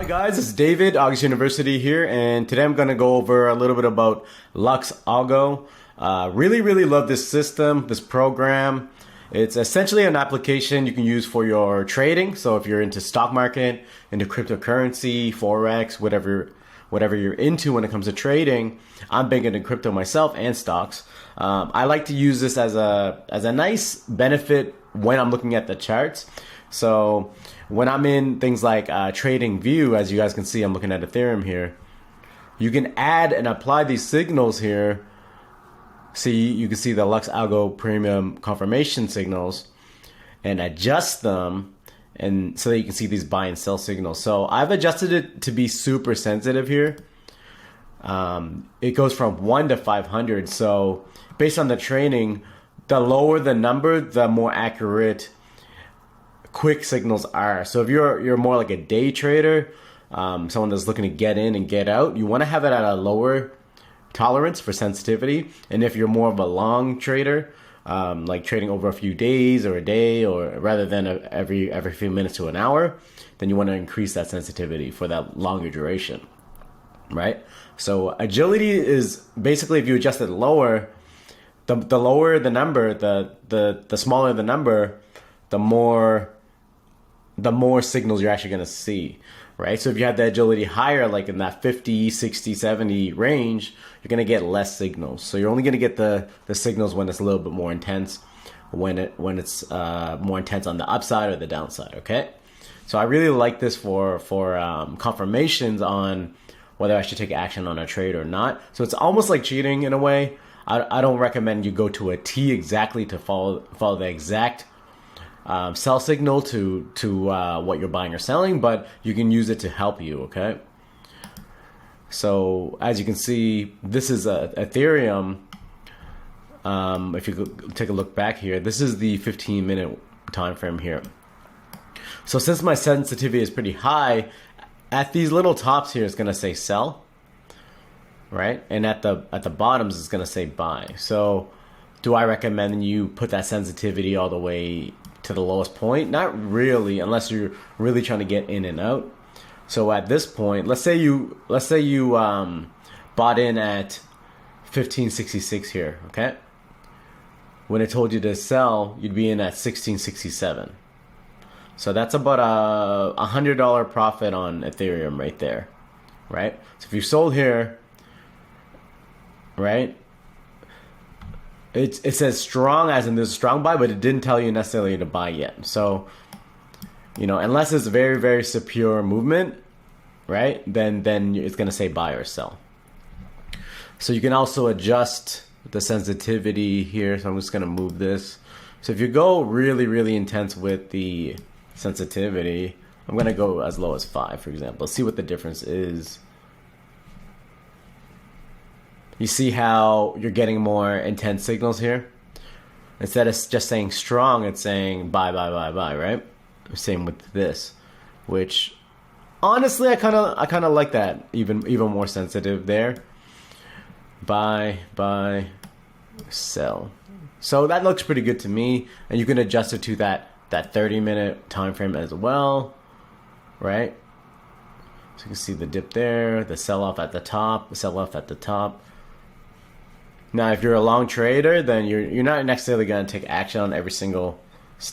Hi guys, it's David, August University here, and today I'm going to go over a little bit about Lux Algo. Really love this system, this program. It's essentially an application you can use for your trading. So if you're into stock market, into cryptocurrency, Forex, whatever you're into when it comes to trading, I'm big into crypto myself and stocks. I like to use this as a nice benefit when I'm looking at the charts. So when I'm in things like trading view, as you guys can see, I'm looking at Ethereum here. You can add and apply these signals here. See, you can see the Lux Algo premium confirmation signals and adjust them, and so that you can see these buy and sell signals. So I've adjusted it to be super sensitive here. It goes from 1 to 500. So based on the training, the lower the number, the more accurate quick signals are. So if you're more like a day trader, someone that's looking to get in and get out, you want to have it at a lower tolerance for sensitivity. And if you're more of a long trader, like trading over a few days or a day, or rather than every few minutes to an hour, then you want to increase that sensitivity for that longer duration, right? So agility is basically, if you adjust it lower, the lower the number, the smaller the number, the more signals you're actually going to see, right? So if you have the agility higher, like in that 50, 60, 70 range, you're going to get less signals. So you're only going to get the signals when it's a little bit more intense, when it's more intense on the upside or the downside, okay? So I really like this for confirmations on whether I should take action on a trade or not. So it's almost like cheating in a way. I don't recommend you go to a T exactly to follow the exact sell signal to what you're buying or selling, but you can use it to help you, okay? So as you can see, this is Ethereum. If you take a look back here, this is the 15-minute time frame here. So since my sensitivity is pretty high, at these little tops here, it's going to say sell, right? And at the bottoms, it's going to say buy. So do I recommend you put that sensitivity all the way to the lowest point? Not really, unless you're really trying to get in and out. So at this point, let's say you bought in at 1566 here, okay? When it told you to sell, you'd be in at 1667. So that's about a $100 profit on Ethereum right there, right? So if you sold here, right? It says strong, as in there's a strong buy, but it didn't tell you necessarily to buy yet. So, unless it's very secure movement, right? Then it's gonna say buy or sell. So you can also adjust the sensitivity here. So I'm just gonna move this. So if you go really intense with the sensitivity, I'm gonna go as low as 5, for example. See what the difference is. You see how you're getting more intense signals here? Instead of just saying strong, it's saying buy, right? Same with this, which honestly I kind of like that, even more sensitive there. Buy, sell. So that looks pretty good to me, and you can adjust it to that 30-minute time frame as well, right? So you can see the dip there, the sell-off at the top, the sell-off at the top. Now, if you're a long trader, then you're not necessarily going to take action on every single